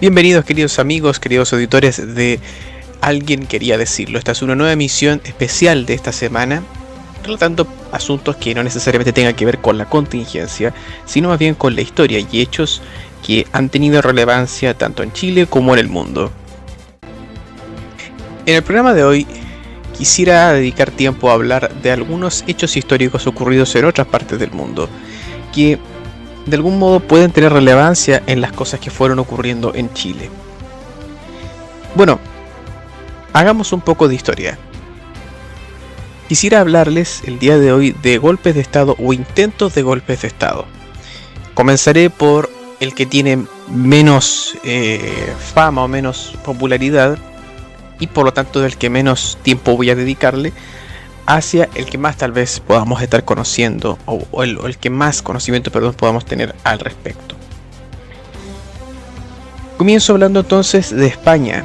Bienvenidos queridos amigos, queridos auditores de Alguien Quería Decirlo. Esta es una nueva emisión especial de esta semana, relatando asuntos que no necesariamente tengan que ver con la contingencia, sino más bien con la historia y hechos que han tenido relevancia tanto en Chile como en el mundo. En el programa de hoy quisiera dedicar tiempo a hablar de algunos hechos históricos ocurridos en otras partes del mundo, que de algún modo pueden tener relevancia en las cosas que fueron ocurriendo en Chile. Bueno, hagamos un poco de historia. Quisiera hablarles el día de hoy de golpes de Estado o intentos de golpes de Estado. Comenzaré por el que tiene menos fama o menos popularidad y por lo tanto del que menos tiempo voy a dedicarle, hacia el que más tal vez podamos estar conociendo o el que más conocimiento podamos tener al respecto. Comienzo hablando entonces de España.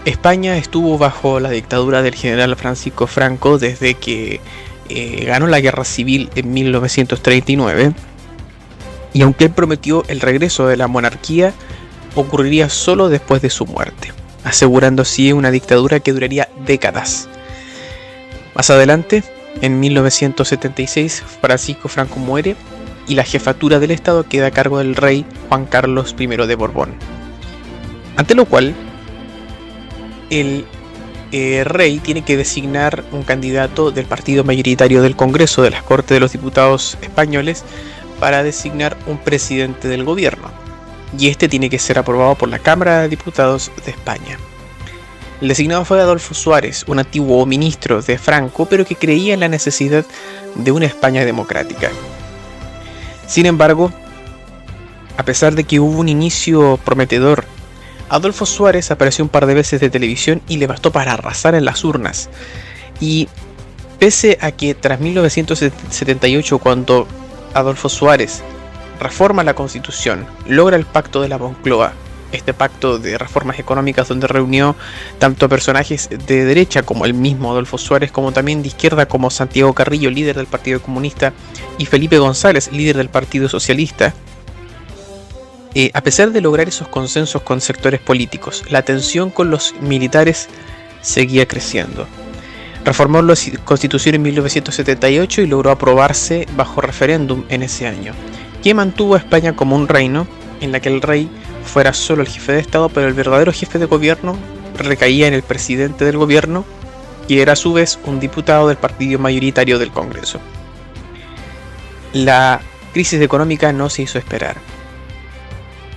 España estuvo bajo la dictadura del general Francisco Franco desde que ganó la guerra civil en 1939, y aunque él prometió el regreso de la monarquía, ocurriría solo después de su muerte, asegurando así una dictadura que duraría décadas. Más adelante, en 1976, Francisco Franco muere y la jefatura del Estado queda a cargo del rey Juan Carlos I de Borbón. Ante lo cual, el rey tiene que designar un candidato del partido mayoritario del Congreso de las Cortes de los Diputados españoles para designar un presidente del gobierno. Y este tiene que ser aprobado por la Cámara de Diputados de España. El designado fue Adolfo Suárez, un antiguo ministro de Franco, pero que creía en la necesidad de una España democrática. Sin embargo, a pesar de que hubo un inicio prometedor, Adolfo Suárez apareció un par de veces de televisión y le bastó para arrasar en las urnas. Y pese a que tras 1978, cuando Adolfo Suárez reforma la Constitución, logra el Pacto de la Moncloa, este pacto de reformas económicas donde reunió tanto personajes de derecha como el mismo Adolfo Suárez, como también de izquierda como Santiago Carrillo, líder del Partido Comunista, y Felipe González, líder del Partido Socialista. A pesar de lograr esos consensos con sectores políticos, la tensión con los militares seguía creciendo. Reformó la Constitución en 1978 y logró aprobarse bajo referéndum en ese año, que mantuvo a España como un reino en la que el rey fuera solo el jefe de Estado, pero el verdadero jefe de gobierno recaía en el presidente del gobierno, que era a su vez un diputado del partido mayoritario del Congreso. La crisis económica no se hizo esperar,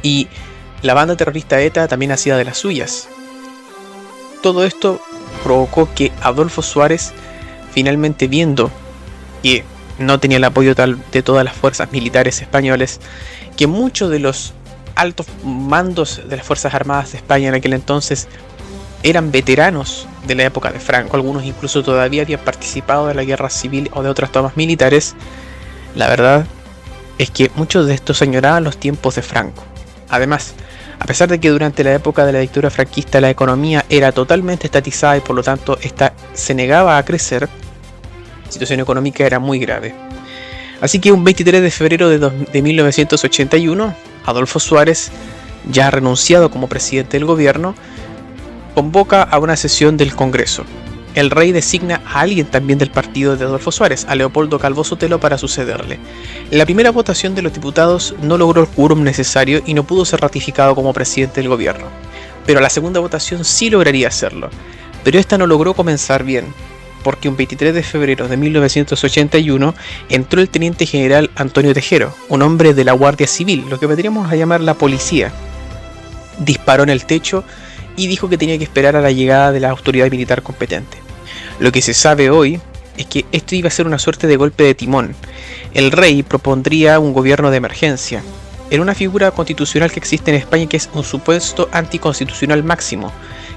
y la banda terrorista ETA también hacía de las suyas. Todo esto provocó que Adolfo Suárez, finalmente viendo que no tenía el apoyo de todas las fuerzas militares españoles, que muchos de los altos mandos de las Fuerzas Armadas de España en aquel entonces eran veteranos de la época de Franco, algunos incluso todavía habían participado de la guerra civil o de otras tomas militares. La verdad es que muchos de estos añoraban los tiempos de Franco. Además, a pesar de que durante la época de la dictadura franquista la economía era totalmente estatizada y por lo tanto esta se negaba a crecer, la situación económica era muy grave. Así que un 23 de febrero de 1981, Adolfo Suárez, ya renunciado como presidente del gobierno, convoca a una sesión del Congreso. El rey designa a alguien también del partido de Adolfo Suárez, a Leopoldo Calvo Sotelo, para sucederle. En la primera votación de los diputados no logró el quórum necesario y no pudo ser ratificado como presidente del gobierno. Pero la segunda votación sí lograría hacerlo. Pero esta no logró comenzar bien, porque un 23 de febrero de 1981 entró el teniente general Antonio Tejero, un hombre de la Guardia Civil, lo que vendríamos a llamar la policía. Disparó en el techo y dijo que tenía que esperar a la llegada de la autoridad militar competente. Lo que se sabe hoy es que esto iba a ser una suerte de golpe de timón. El rey propondría un gobierno de emergencia, en una figura constitucional que existe en España, que es un supuesto anticonstitucional máximo,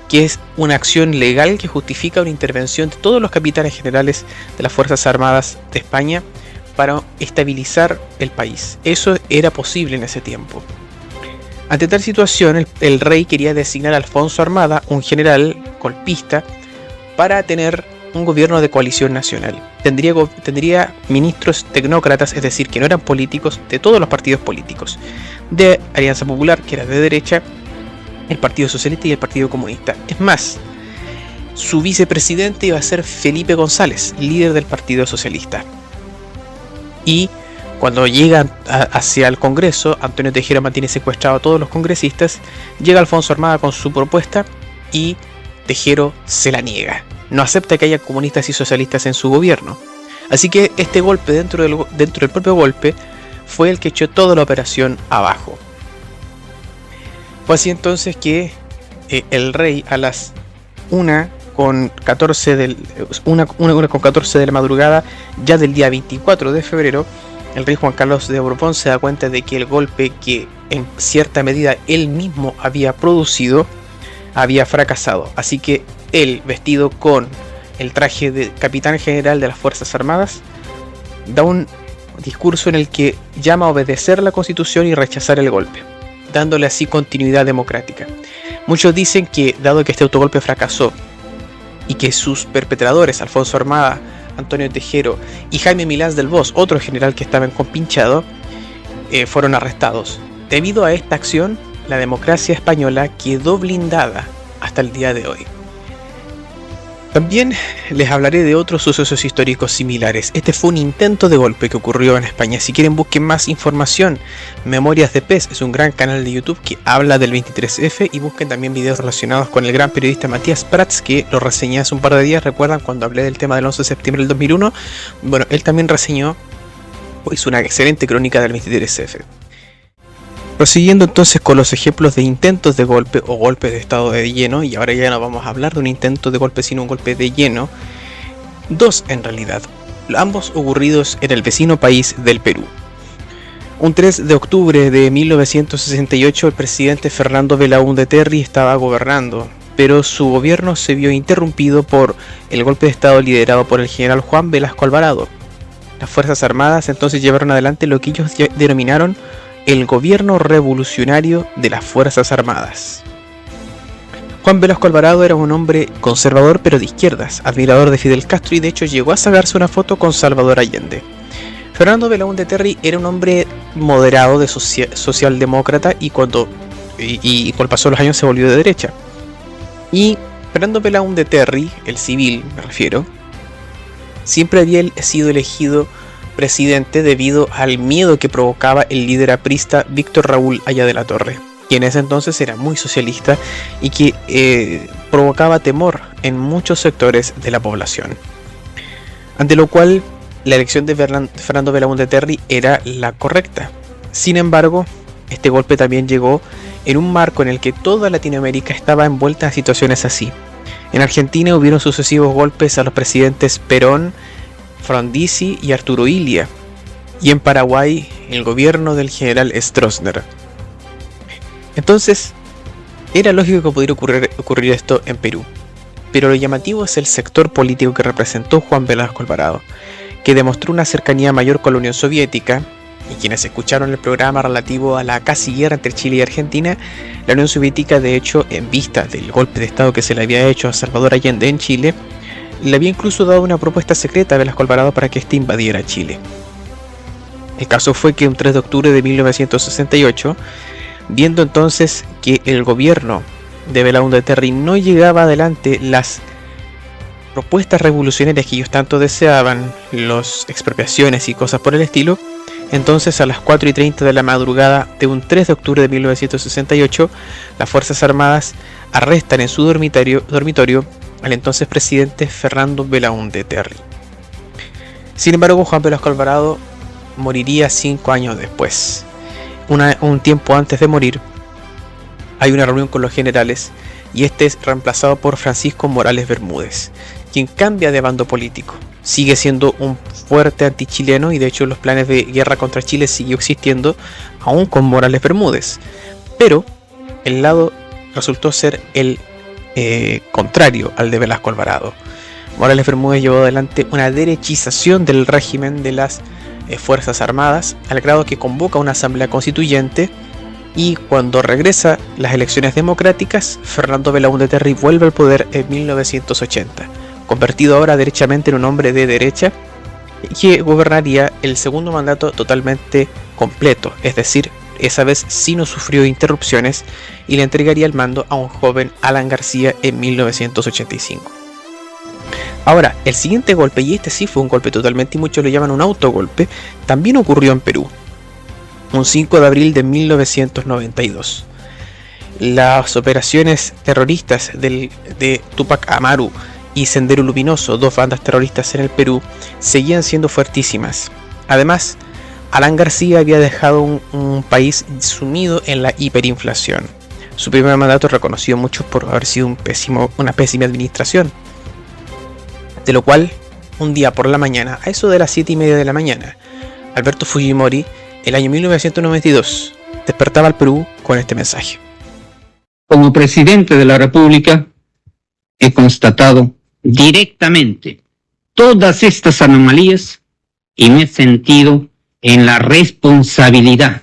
que es una acción legal que justifica una intervención de todos los capitanes generales de las Fuerzas Armadas de España para estabilizar el país. Eso era posible en ese tiempo. Ante tal situación, el rey quería designar a Alfonso Armada, un general golpista, para tener un gobierno de coalición nacional. Tendría ministros tecnócratas, es decir, que no eran políticos, de todos los partidos políticos. De Alianza Popular, que era de derecha, el Partido Socialista y el Partido Comunista. Es más, su vicepresidente iba a ser Felipe González, líder del Partido Socialista. Y cuando llega hacia el Congreso, Antonio Tejero mantiene secuestrado a todos los congresistas, llega Alfonso Armada con su propuesta y Tejero se la niega. No acepta que haya comunistas y socialistas en su gobierno. Así que este golpe dentro del propio golpe fue el que echó toda la operación abajo. Fue así entonces que el rey a las 1:14 de la madrugada, ya del día 24 de febrero, el rey Juan Carlos de Borbón se da cuenta de que el golpe que en cierta medida él mismo había producido había fracasado. Así que él, vestido con el traje de capitán general de las Fuerzas Armadas, da un discurso en el que llama a obedecer la Constitución y rechazar el golpe, dándole así continuidad democrática. Muchos dicen que, dado que este autogolpe fracasó y que sus perpetradores, Alfonso Armada, Antonio Tejero y Jaime Milás del Bosch, otro general que estaba encompinchado, fueron arrestados. Debido a esta acción, la democracia española quedó blindada hasta el día de hoy. También les hablaré de otros sucesos históricos similares. Este fue un intento de golpe que ocurrió en España. Si quieren, busquen más información. Memorias de Pez es un gran canal de YouTube que habla del 23F, y busquen también videos relacionados con el gran periodista Matías Prats, que lo reseñé hace un par de días. ¿Recuerdan cuando hablé del tema del 11 de septiembre del 2001? Bueno, él también reseñó, hizo una excelente crónica del 23F. Prosiguiendo entonces con los ejemplos de intentos de golpe o golpes de estado de lleno, y ahora ya no vamos a hablar de un intento de golpe sino un golpe de lleno, dos en realidad, ambos ocurridos en el vecino país del Perú. Un 3 de octubre de 1968 el presidente Fernando Belaúnde Terry estaba gobernando, pero su gobierno se vio interrumpido por el golpe de estado liderado por el general Juan Velasco Alvarado. Las Fuerzas Armadas entonces llevaron adelante lo que ellos denominaron el gobierno revolucionario de las Fuerzas Armadas. Juan Velasco Alvarado era un hombre conservador pero de izquierdas, admirador de Fidel Castro, y de hecho llegó a sacarse una foto con Salvador Allende. Fernando Belaúnde Terry era un hombre moderado, de socialdemócrata, y con el paso de los años se volvió de derecha. Y Fernando Belaúnde Terry, el civil me refiero, siempre había sido elegido presidente debido al miedo que provocaba el líder aprista Víctor Raúl Haya de la Torre, quien en ese entonces era muy socialista y que provocaba temor en muchos sectores de la población. Ante lo cual, la elección de Fernando Belaúnde Terry era la correcta. Sin embargo, este golpe también llegó en un marco en el que toda Latinoamérica estaba envuelta en situaciones así. En Argentina hubieron sucesivos golpes a los presidentes Perón, Frondizi y Arturo Illia, y en Paraguay el gobierno del general Stroessner. Entonces, era lógico que pudiera ocurrir esto en Perú, pero lo llamativo es el sector político que representó Juan Velasco Alvarado, que demostró una cercanía mayor con la Unión Soviética. Y quienes escucharon el programa relativo a la casi guerra entre Chile y Argentina, la Unión Soviética, de hecho, en vista del golpe de estado que se le había hecho a Salvador Allende en Chile, le había incluso dado una propuesta secreta a Velasco Alvarado para que éste invadiera Chile. El caso fue que un 3 de octubre de 1968, viendo entonces que el gobierno de Belaúnde Terry no llegaba adelante las propuestas revolucionarias que ellos tanto deseaban, las expropiaciones y cosas por el estilo, entonces a las 4:30 de la madrugada de un 3 de octubre de 1968, las Fuerzas Armadas arrestan en su dormitorio al entonces presidente Fernando Belaúnde Terry. Sin embargo, Juan Velasco Alvarado moriría 5 años después. Un tiempo antes de morir, hay una reunión con los generales, y este es reemplazado por Francisco Morales Bermúdez, quien cambia de bando político. Sigue siendo un fuerte antichileno, y de hecho los planes de guerra contra Chile siguió existiendo aún con Morales Bermúdez, pero el lado resultó ser el contrario al de Velasco Alvarado. Morales Bermúdez llevó adelante una derechización del régimen de las Fuerzas Armadas, al grado que convoca una asamblea constituyente, y cuando regresa las elecciones democráticas, Fernando Belaúnde Terry vuelve al poder en 1980, convertido ahora derechamente en un hombre de derecha, que gobernaría el segundo mandato totalmente completo, es decir, esa vez sí no sufrió interrupciones y le entregaría el mando a un joven Alan García en 1985. Ahora, el siguiente golpe, y este sí fue un golpe totalmente, y muchos lo llaman un autogolpe, también ocurrió en Perú, un 5 de abril de 1992. Las operaciones terroristas de Tupac Amaru y Sendero Luminoso, dos bandas terroristas en el Perú, seguían siendo fuertísimas. Además, Alan García había dejado un país sumido en la hiperinflación. Su primer mandato reconoció mucho por haber sido una pésima administración. De lo cual, un día por la mañana, a eso de las 7:30 de la mañana, Alberto Fujimori, el año 1992, despertaba al Perú con este mensaje. Como presidente de la República, he constatado directamente todas estas anomalías y me he sentido en la responsabilidad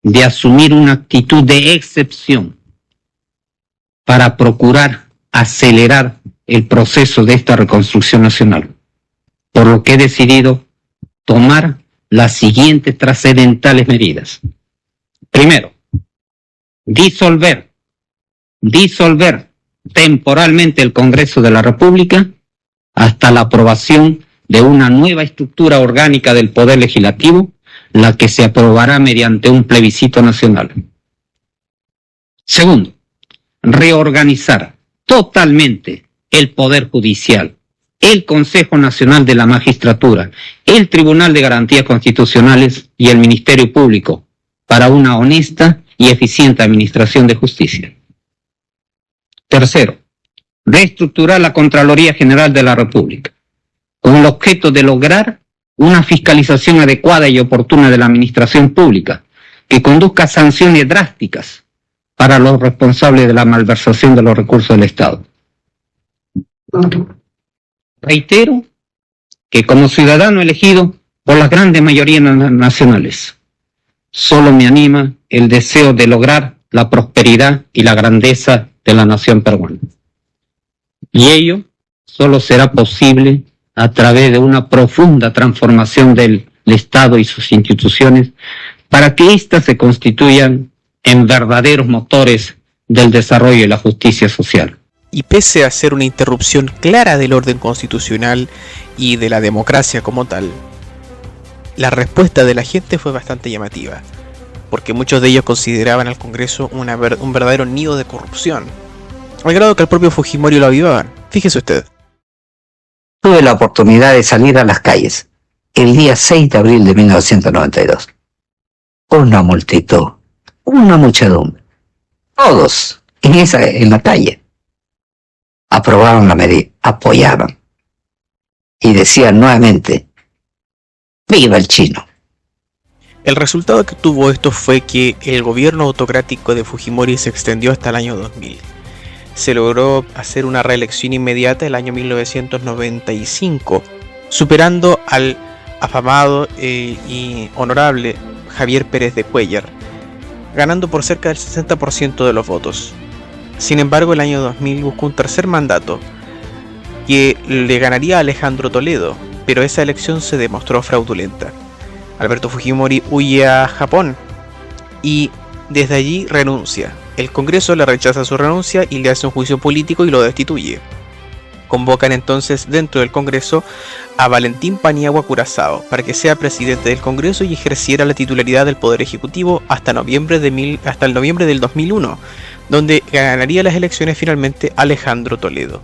de asumir una actitud de excepción para procurar acelerar el proceso de esta reconstrucción nacional, por lo que he decidido tomar las siguientes trascendentales medidas. Primero, disolver temporalmente el Congreso de la República hasta la aprobación de una nueva estructura orgánica del Poder Legislativo, la que se aprobará mediante un plebiscito nacional. Segundo, reorganizar totalmente el Poder Judicial, el Consejo Nacional de la Magistratura, el Tribunal de Garantías Constitucionales y el Ministerio Público para una honesta y eficiente administración de justicia. Tercero, reestructurar la Contraloría General de la República, con el objeto de lograr una fiscalización adecuada y oportuna de la administración pública, que conduzca a sanciones drásticas para los responsables de la malversación de los recursos del Estado. Reitero que como ciudadano elegido por las grandes mayorías nacionales, solo me anima el deseo de lograr la prosperidad y la grandeza de la nación peruana. Y ello solo será posible a través de una profunda transformación del Estado y sus instituciones para que éstas se constituyan en verdaderos motores del desarrollo y la justicia social. Y pese a ser una interrupción clara del orden constitucional y de la democracia como tal, la respuesta de la gente fue bastante llamativa, porque muchos de ellos consideraban al Congreso un verdadero nido de corrupción, al grado que el propio Fujimori lo avivaban. Fíjese usted. Tuve la oportunidad de salir a las calles el día 6 de abril de 1992. Una multitud, una muchedumbre, todos en la calle, aprobaron la medida, apoyaban y decían nuevamente, ¡viva el chino! El resultado que tuvo esto fue que el gobierno autocrático de Fujimori se extendió hasta el año 2000. Se logró hacer una reelección inmediata el año 1995, superando al afamado y honorable Javier Pérez de Cuéllar, ganando por cerca del 60% de los votos. Sin embargo, el año 2000 buscó un tercer mandato que le ganaría a Alejandro Toledo, pero esa elección se demostró fraudulenta. Alberto Fujimori huye a Japón y desde allí renuncia. El Congreso le rechaza su renuncia y le hace un juicio político y lo destituye. Convocan entonces dentro del Congreso a Valentín Paniagua Curaçao para que sea presidente del Congreso y ejerciera la titularidad del Poder Ejecutivo hasta el noviembre del 2001, donde ganaría las elecciones finalmente Alejandro Toledo.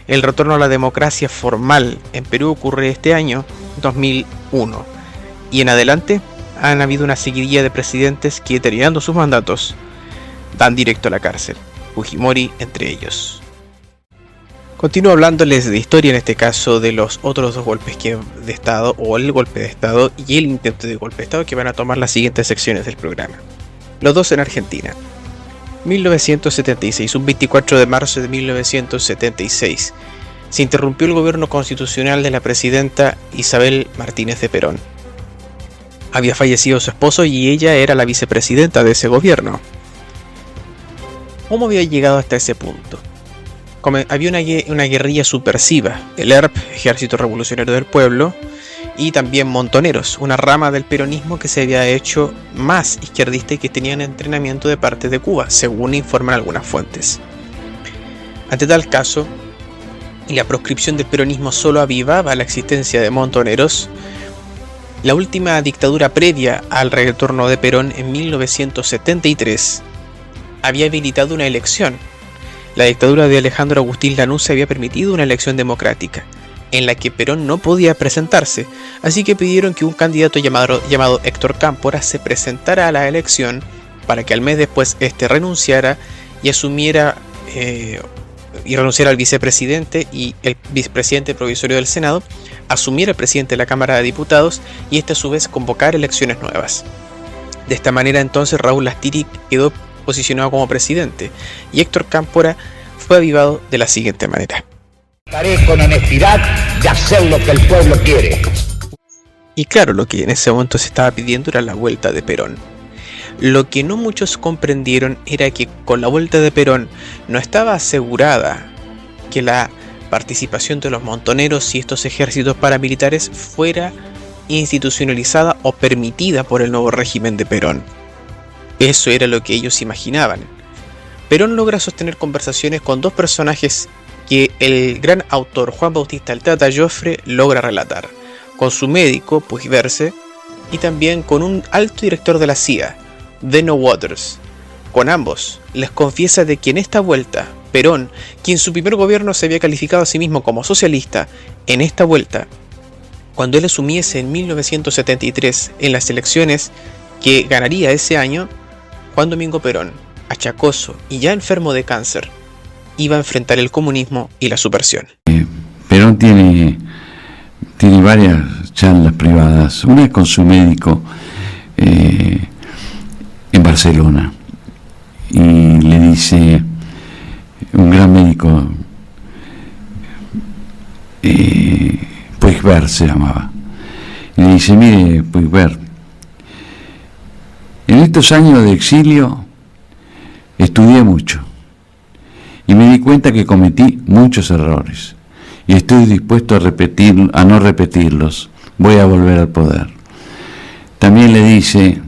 El retorno a la democracia formal en Perú ocurre este año, 2001, y en adelante han habido una seguidilla de presidentes que, terminando sus mandatos, dan directo a la cárcel, Fujimori entre ellos. Continúo hablándoles de historia, en este caso de los otros dos golpes de Estado, o el golpe de Estado y el intento de golpe de Estado, que van a tomar las siguientes secciones del programa. Los dos en Argentina. 1976, un 24 de marzo de 1976, se interrumpió el gobierno constitucional de la presidenta Isabel Martínez de Perón. Había fallecido su esposo y ella era la vicepresidenta de ese gobierno. ¿Cómo había llegado hasta ese punto? Había una guerrilla subversiva, el ERP, Ejército Revolucionario del Pueblo, y también montoneros, una rama del peronismo que se había hecho más izquierdista y que tenían entrenamiento de parte de Cuba, según informan algunas fuentes. Ante tal caso, y la proscripción del peronismo solo avivaba la existencia de montoneros, la última dictadura previa al retorno de Perón en 1973 había habilitado una elección. La dictadura de Alejandro Agustín Lanusse había permitido una elección democrática, en la que Perón no podía presentarse, así que pidieron que un candidato llamado Héctor Cámpora se presentara a la elección para que al mes después este renunciara y asumiera renunciara al vicepresidente y el vicepresidente provisorio del Senado, asumiera el presidente de la Cámara de Diputados y este a su vez convocar elecciones nuevas. De esta manera entonces Raúl Lastiri quedó posicionado como presidente y Héctor Cámpora fue avivado de la siguiente manera. Haré con honestidad de hacer lo que el pueblo quiere. Y claro, lo que en ese momento se estaba pidiendo era la vuelta de Perón. Lo que no muchos comprendieron era que con la vuelta de Perón no estaba asegurada que la participación de los montoneros y estos ejércitos paramilitares fuera institucionalizada o permitida por el nuevo régimen de Perón. Eso era lo que ellos imaginaban. Perón logra sostener conversaciones con dos personajes que el gran autor Juan Bautista El Tata Joffre logra relatar, con su médico, Puigverse, y también con un alto director de la CIA, Denno Waters. Con ambos, les confiesa de que en esta vuelta, Perón, quien en su primer gobierno se había calificado a sí mismo como socialista, en esta vuelta, cuando él asumiese en 1973 en las elecciones que ganaría ese año, Juan Domingo Perón, achacoso y ya enfermo de cáncer, iba a enfrentar el comunismo y la subversión. Perón tiene varias charlas privadas, una es con su médico en Barcelona, y le dice, un gran médico, Puigvert se llamaba, y le dice, mire Puigvert, en estos años de exilio estudié mucho y me di cuenta que cometí muchos errores y estoy dispuesto a no repetirlos. Voy a volver al poder. También le dice,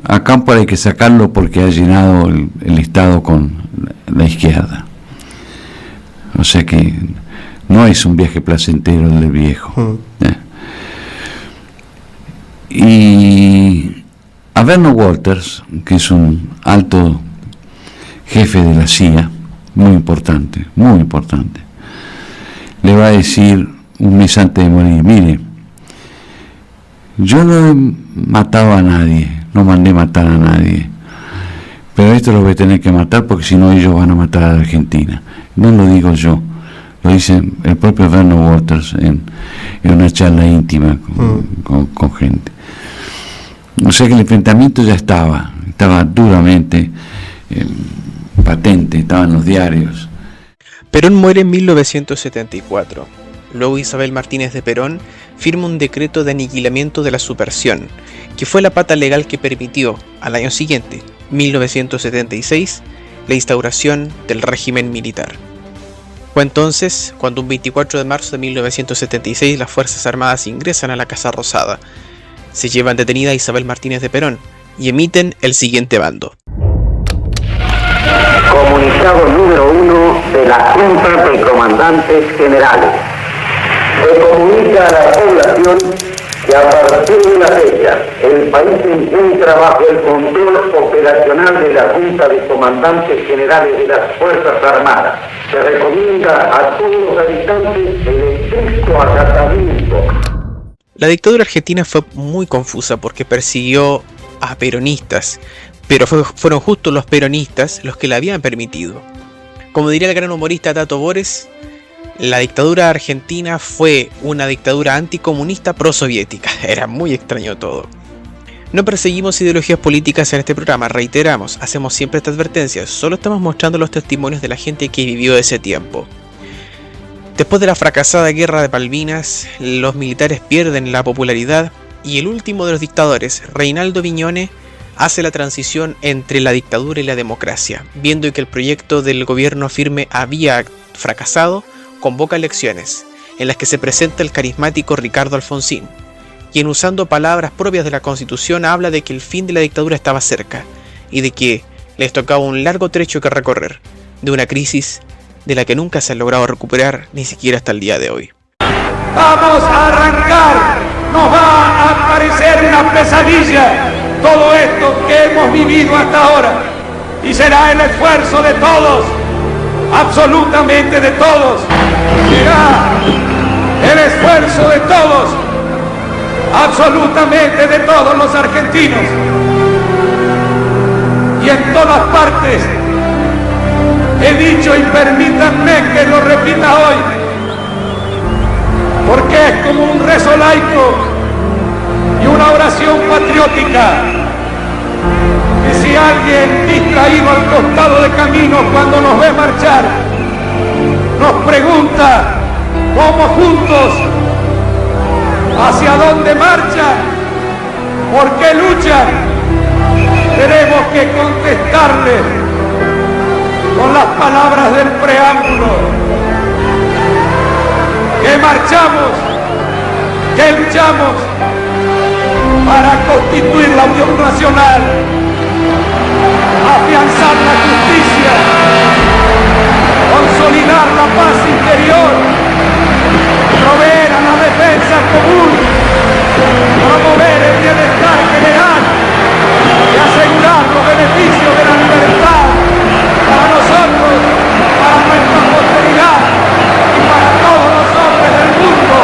a Cámpora hay que sacarlo porque ha llenado el Estado con la izquierda. O sea que no es un viaje placentero el del viejo. Y a Verno Walters, que es un alto jefe de la CIA, muy importante, le va a decir un mes antes de morir, mire, yo no he matado a nadie, no mandé matar a nadie, pero esto lo voy a tener que matar porque si no ellos van a matar a la Argentina. No lo digo yo, lo dice el propio Verno Walters en una charla íntima con gente. O sea que el enfrentamiento ya estaba duramente patente, estaba en los diarios. Perón muere en 1974. Luego Isabel Martínez de Perón firma un decreto de aniquilamiento de la subversión, que fue la pata legal que permitió, al año siguiente, 1976, la instauración del régimen militar. Fue entonces cuando un 24 de marzo de 1976 las Fuerzas Armadas ingresan a la Casa Rosada, se llevan detenida a Isabel Martínez de Perón y emiten el siguiente bando. Comunicado número 1 de la Junta de Comandantes Generales. Se comunica a la población que a partir de la fecha el país se encuentra bajo el control operacional de la Junta de Comandantes Generales de las Fuerzas Armadas. Se recomienda a todos los habitantes el estricto acatamiento. La dictadura argentina fue muy confusa porque persiguió a peronistas, pero fueron justo los peronistas los que la habían permitido. Como diría el gran humorista Tato Bores, la dictadura argentina fue una dictadura anticomunista prosoviética. Era muy extraño todo. No perseguimos ideologías políticas en este programa, reiteramos, hacemos siempre esta advertencia, solo estamos mostrando los testimonios de la gente que vivió ese tiempo. Después de la fracasada guerra de Malvinas, los militares pierden la popularidad y el último de los dictadores, Reinaldo Viñone, hace la transición entre la dictadura y la democracia. Viendo que el proyecto del gobierno firme había fracasado, convoca elecciones en las que se presenta el carismático Ricardo Alfonsín, quien, usando palabras propias de la Constitución, habla de que el fin de la dictadura estaba cerca y de que les tocaba un largo trecho que recorrer, de una crisis de la que nunca se ha logrado recuperar ni siquiera hasta el día de hoy. Vamos a arrancar, nos va a parecer una pesadilla todo esto que hemos vivido hasta ahora, y será el esfuerzo de todos, absolutamente de todos, será el esfuerzo de todos, absolutamente de todos los argentinos, y en todas partes he dicho, y permítanme que lo repita hoy, porque es como un rezo laico y una oración patriótica, que si alguien distraído al costado de camino cuando nos ve marchar nos pregunta cómo juntos, hacia dónde marchan, por qué luchan, tenemos que contestarle con las palabras del preámbulo, que marchamos, que luchamos para constituir la Unión Nacional, afianzar la justicia, consolidar la paz interior, proveer a la defensa común, promover el bienestar general y asegurar los beneficios de la libertad para nosotros, para nuestra posteridad y para todos los hombres del mundo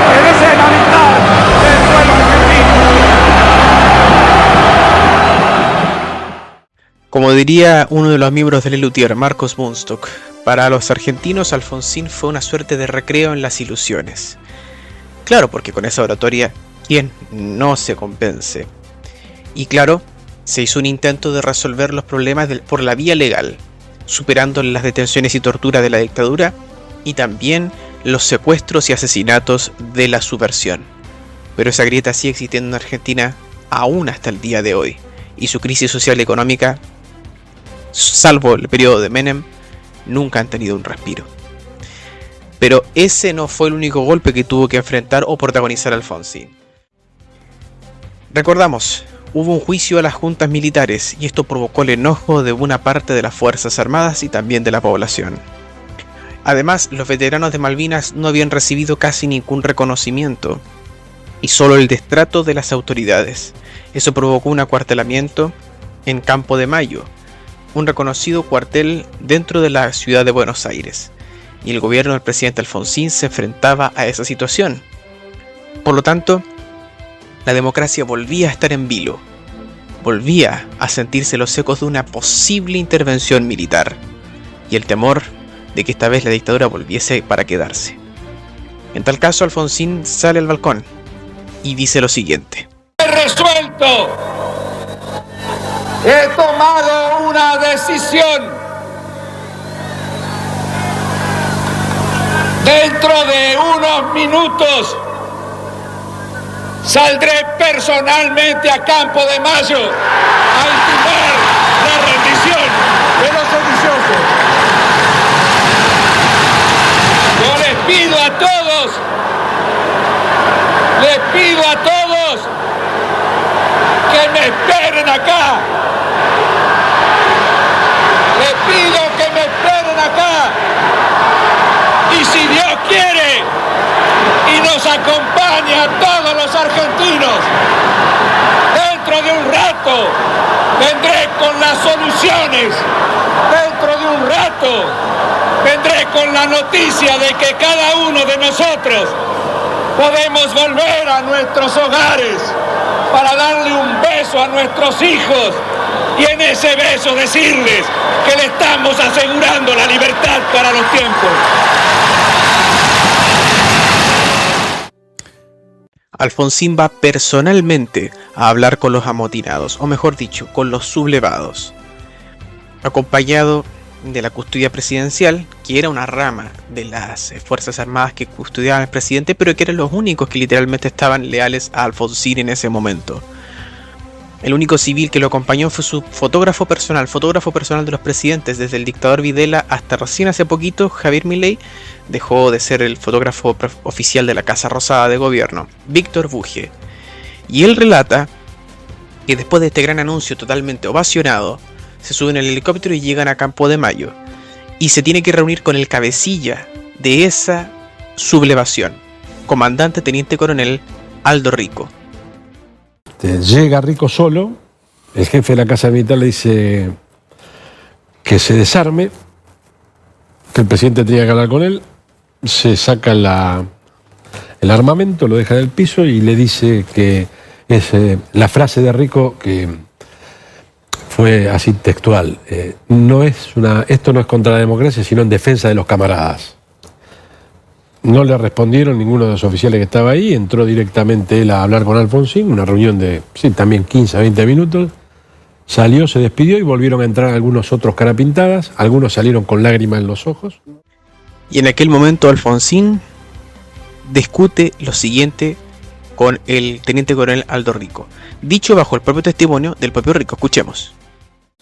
que deseen habitar el suelo argentino. Como diría uno de los miembros del Lelutier, Marcos Munstock, para los argentinos Alfonsín fue una suerte de recreo en las ilusiones. Claro, porque con esa oratoria, ¿quién no se convence? Y claro, se hizo un intento de resolver los problemas por la vía legal, superando las detenciones y tortura de la dictadura y también los secuestros y asesinatos de la subversión. Pero esa grieta sigue existiendo en Argentina aún hasta el día de hoy, y su crisis social y económica, salvo el periodo de Menem, nunca han tenido un respiro. Pero ese no fue el único golpe que tuvo que enfrentar o protagonizar Alfonsín. Recordamos, hubo un juicio a las juntas militares y esto provocó el enojo de buena parte de las Fuerzas Armadas y también de la población. Además, los veteranos de Malvinas no habían recibido casi ningún reconocimiento y solo el destrato de las autoridades. Eso provocó un acuartelamiento en Campo de Mayo, un reconocido cuartel dentro de la ciudad de Buenos Aires, y el gobierno del presidente Alfonsín se enfrentaba a esa situación. Por lo tanto, la democracia volvía a estar en vilo, volvía a sentirse los ecos de una posible intervención militar, y el temor de que esta vez la dictadura volviese para quedarse. En tal caso, Alfonsín sale al balcón y dice lo siguiente: He resuelto, he tomado una decisión. Dentro de unos minutos saldré personalmente a Campo de Mayo a intimar la rendición de los sediciosos. Yo les pido a todos, que me esperen acá. Les pido que me esperen acá. Y si Dios quiere y nos acompaña a todos los argentinos, dentro de un rato vendré con las soluciones. Dentro de un rato vendré con la noticia de que cada uno de nosotros podemos volver a nuestros hogares para darle un beso a nuestros hijos y en ese beso decirles que le estamos asegurando la libertad para los tiempos. Alfonsín va personalmente a hablar con los amotinados, o mejor dicho, con los sublevados, acompañado de la custodia presidencial, que era una rama de las Fuerzas Armadas que custodiaban al presidente, pero que eran los únicos que literalmente estaban leales a Alfonsín en ese momento. El único civil que lo acompañó fue su fotógrafo personal de los presidentes, desde el dictador Videla hasta recién hace poquito Javier Milei dejó de ser el fotógrafo oficial de la Casa Rosada de Gobierno, Víctor Buge. Y él relata que después de este gran anuncio totalmente ovacionado, se suben al helicóptero y llegan a Campo de Mayo, y se tiene que reunir con el cabecilla de esa sublevación, comandante teniente coronel Aldo Rico. Llega Rico solo, el jefe de la Casa Militar le dice que se desarme, que el presidente tenía que hablar con él, se saca el armamento, lo deja en el piso y le dice que es la frase de Rico que fue así textual, esto no es contra la democracia, sino en defensa de los camaradas. No le respondieron ninguno de los oficiales que estaba ahí, entró directamente él a hablar con Alfonsín, una reunión de, también 15 a 20 minutos, salió, se despidió y volvieron a entrar algunos otros carapintadas, algunos salieron con lágrimas en los ojos. Y en aquel momento Alfonsín discute lo siguiente con el teniente coronel Aldo Rico, dicho bajo el propio testimonio del propio Rico. Escuchemos.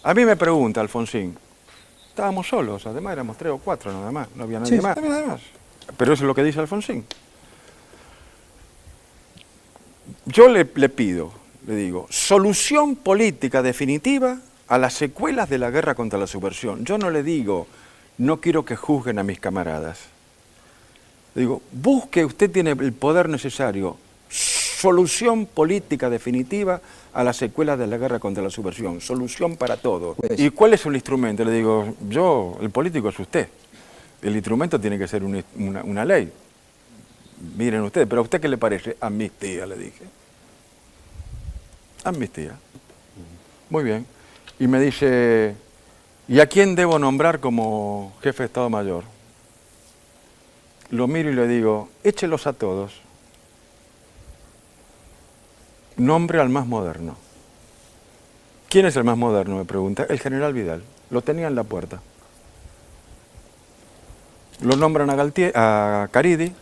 A mí me pregunta Alfonsín, estábamos solos, además éramos 3 o 4 nada más, no había nadie más. Pero eso es lo que dice Alfonsín. Yo le pido, le digo, solución política definitiva a las secuelas de la guerra contra la subversión. Yo no le digo, no quiero que juzguen a mis camaradas. Le digo, busque, usted tiene el poder necesario, solución política definitiva a las secuelas de la guerra contra la subversión, solución para todo. ¿Y cuál es el instrumento? Le digo, el político es usted. El instrumento tiene que ser una ley. Miren ustedes, pero ¿a usted qué le parece? Amnistía, le dije. Amnistía. Muy bien. Y me dice, ¿y a quién debo nombrar como jefe de Estado Mayor? Lo miro y le digo, échelos a todos. Nombre al más moderno. ¿Quién es el más moderno? Me pregunta. El general Vidal. Lo tenía en la puerta. Lo nombran a Caridi,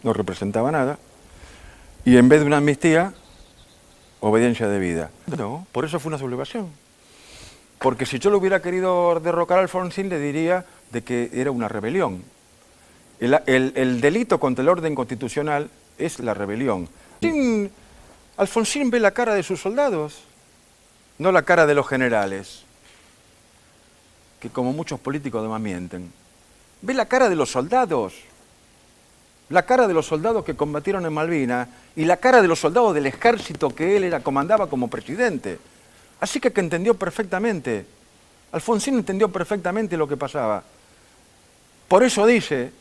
no representaba nada, y en vez de una amnistía, obediencia debida. No, por eso fue una sublevación. Porque si yo lo hubiera querido derrocar a Alfonsín, le diría de que era una rebelión. El delito contra el orden constitucional es la rebelión. Alfonsín ve la cara de sus soldados, no la cara de los generales, que como muchos políticos además mienten. Ve la cara de los soldados que combatieron en Malvinas y la cara de los soldados del ejército que él comandaba como presidente. Así que entendió perfectamente, Alfonsín entendió perfectamente lo que pasaba. Por eso dice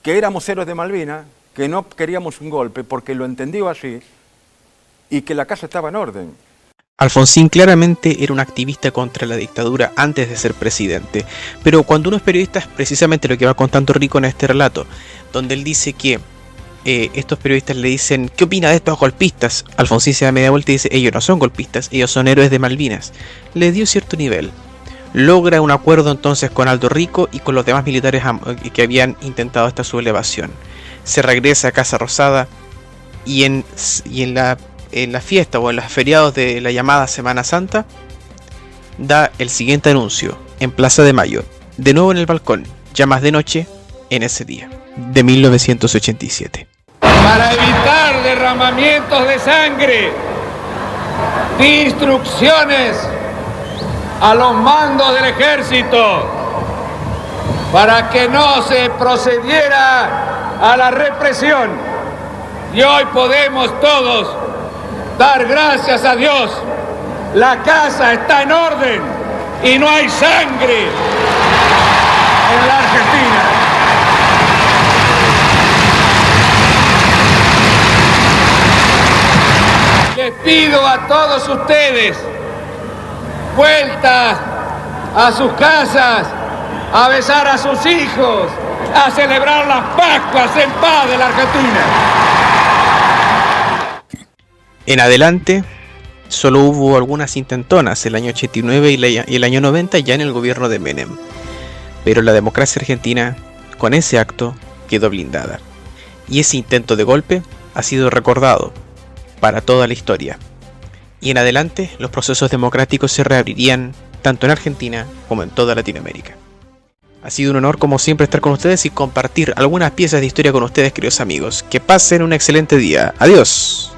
que éramos héroes de Malvinas, que no queríamos un golpe, porque lo entendió así y que la casa estaba en orden. Alfonsín claramente era un activista contra la dictadura antes de ser presidente, pero cuando uno es periodista es precisamente lo que va contando Rico en este relato, donde él dice que estos periodistas le dicen ¿qué opina de estos golpistas? Alfonsín se da media vuelta y dice ellos no son golpistas, ellos son héroes de Malvinas. Le dio cierto nivel. Logra un acuerdo entonces con Aldo Rico y con los demás militares que habían intentado esta sublevación. Se regresa a Casa Rosada y en la fiesta o en los feriados de la llamada Semana Santa, da el siguiente anuncio en Plaza de Mayo, de nuevo en el balcón, ya más de noche en ese día, de 1987. Para evitar derramamientos de sangre, di instrucciones a los mandos del ejército para que no se procediera a la represión. Y hoy podemos todos dar gracias a Dios. La casa está en orden y no hay sangre en la Argentina. Les pido a todos ustedes vueltas a sus casas, a besar a sus hijos, a celebrar las Pascuas en paz de la Argentina. En adelante, solo hubo algunas intentonas el año 89 y el año 90 ya en el gobierno de Menem. Pero la democracia argentina, con ese acto, quedó blindada. Y ese intento de golpe ha sido recordado para toda la historia y en adelante los procesos democráticos se reabrirían tanto en Argentina como en toda Latinoamérica. Ha sido un honor como siempre estar con ustedes y compartir algunas piezas de historia con ustedes, queridos amigos. Que pasen un excelente día. Adiós.